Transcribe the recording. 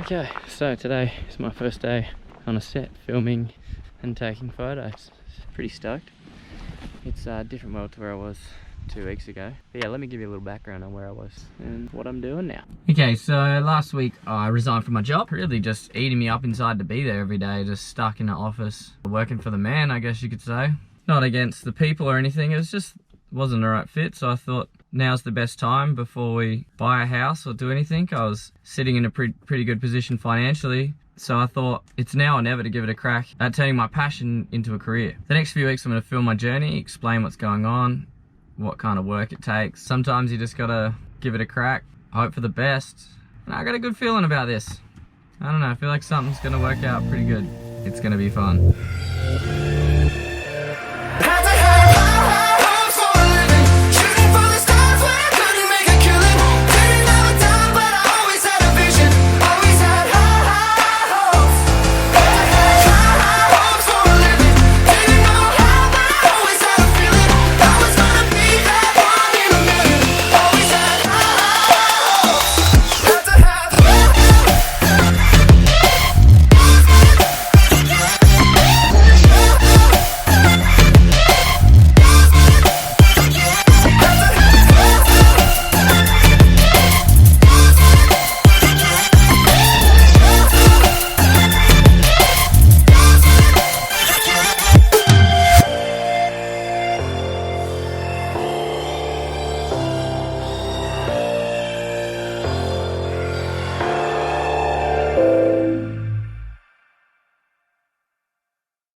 Okay, so today is my first day on a set filming and taking photos. Pretty stoked. It's a different world to where I was 2 weeks ago. But yeah, let me give you a little background on where I was and what I'm doing now. Okay, so last week I resigned from my job. Really just eating me up inside to be there every day, just stuck in the office, working for the man, I guess you could say. Not against the people or anything, it was just wasn't the right fit, so I thought now's the best time before we buy a house or do anything. I was sitting in a pretty good position financially, so I thought it's now or never to give it a crack at turning my passion into a career. The next few weeks I'm going to film my journey, explain what's going on, what kind of work it takes. Sometimes you just gotta give it a crack, hope for the best. And I got a good feeling about this. I don't know, I feel like something's gonna work out pretty good. It's gonna be fun.